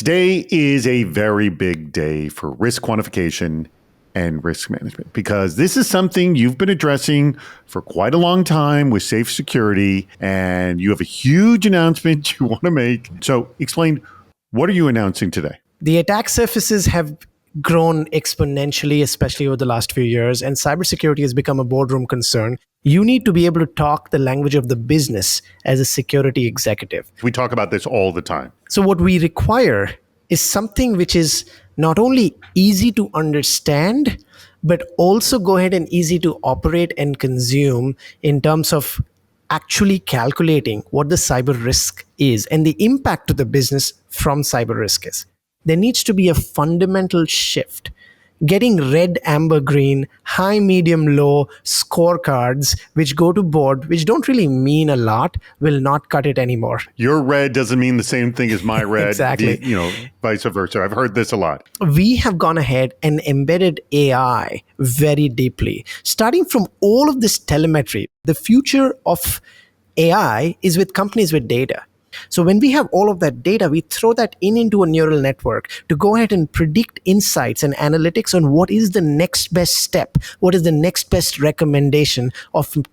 Today is a very big day for risk quantification and risk management, because this is something you've been addressing for quite a long time with safe security, and you have a huge announcement you want to make. So explain, what are you announcing today? The attack surfaces have grown exponentially, especially over the last few years, and cybersecurity has become a boardroom concern. You need to be able to talk the language of the business as a security executive. We talk about this all the time. So what we require is something which is not only easy to understand, but also go ahead and easy to operate and consume in terms of actually calculating what the cyber risk is and the impact to the business from cyber risk is. There needs to be a fundamental shift. Getting red, amber, green, high, medium, low scorecards, which go to board, which don't really mean a lot, will not cut it anymore. Your red doesn't mean the same thing as my red. Exactly. Vice versa. I've heard this a lot. We have gone ahead and embedded AI very deeply. Starting from all of this telemetry, the future of AI is with companies with data. So when we have all of that data, we throw that into a neural network to go ahead and predict insights and analytics on what is the next best step, what is the next best recommendation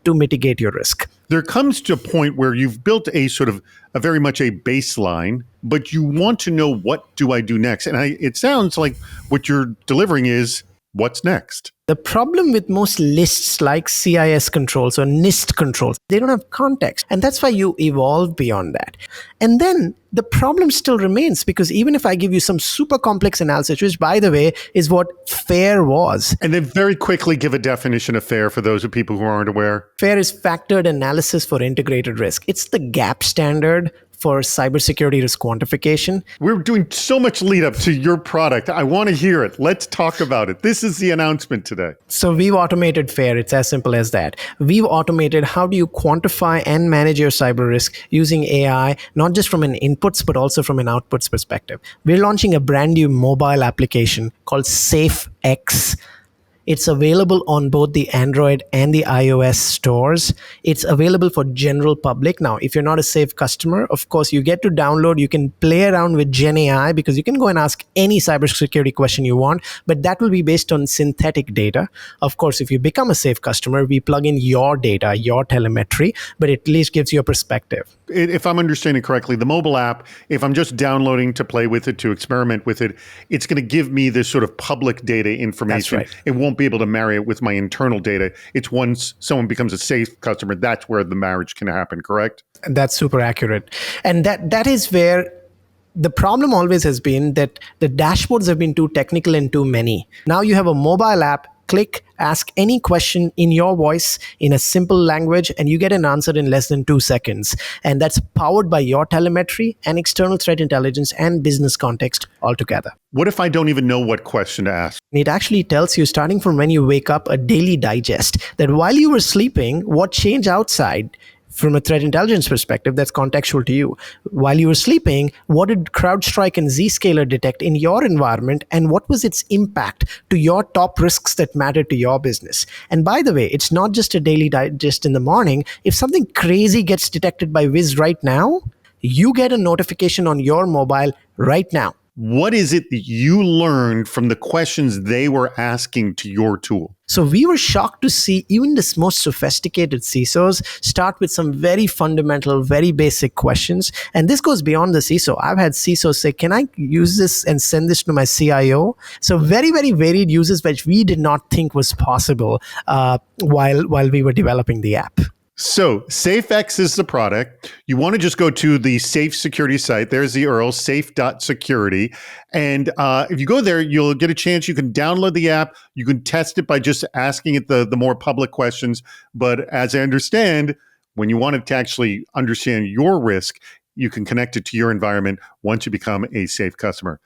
to mitigate your risk. There comes to a point where you've built a sort of a very much a baseline, but you want to know, what do I do next? And it sounds like what you're delivering is, what's next? The problem with most lists like CIS controls or NIST controls, they don't have context. And that's why you evolve beyond that. And then the problem still remains, because even if I give you some super complex analysis, which by the way is what FAIR was. And then very quickly give a definition of FAIR for those of people who aren't aware. FAIR is Factored Analysis for Integrated Risk. It's the gap standard for cybersecurity risk quantification. We're doing so much lead up to your product. I want to hear it. Let's talk about it. This is the announcement today. So we've automated FAIR. It's as simple as that. We've automated how do you quantify and manage your cyber risk using AI, not just from an inputs, but also from an outputs perspective. We're launching a brand new mobile application called SafeX. It's available on both the Android and the iOS stores. It's available for general public. Now, if you're not a Safe customer, of course, you get to download. You can play around with Gen AI, because you can go and ask any cybersecurity question you want, but that will be based on synthetic data. Of course, if you become a Safe customer, we plug in your data, your telemetry, but it at least gives you a perspective. If I'm understanding correctly, the mobile app, if I'm just downloading to play with it, to experiment with it, it's going to give me this sort of public data information. That's right. It won't be able to marry it with my internal data. It's once someone becomes a Safe customer, that's where the marriage can happen, correct? That's super accurate. And that is where the problem always has been that the dashboards have been too technical and too many. Now you have a mobile app, click, ask any question in your voice in a simple language, and you get an answer in less than 2 seconds. And that's powered by your telemetry and external threat intelligence and business context altogether. What if I don't even know what question to ask? It actually tells you, starting from when you wake up, a daily digest, that while you were sleeping, what changed outside from a threat intelligence perspective that's contextual to you. While you were sleeping, what did CrowdStrike and Zscaler detect in your environment, and what was its impact to your top risks that matter to your business? And by the way, it's not just a daily digest in the morning. If something crazy gets detected by Wiz right now, you get a notification on your mobile right now. What is it that you learned from the questions they were asking to your tool? So we were shocked to see even the most sophisticated CISOs start with some very fundamental, very basic questions. And this goes beyond the CISO. I've had CISOs say, can I use this and send this to my CIO? So very, very varied uses, which we did not think was possible while we were developing the app. So SafeX is the product. You want to just go to the Safe Security site. There's the URL, safe.security. And if you go there, you'll get a chance. You can download the app. You can test it by just asking it the more public questions. But as I understand, when you want it to actually understand your risk, you can connect it to your environment once you become a Safe customer.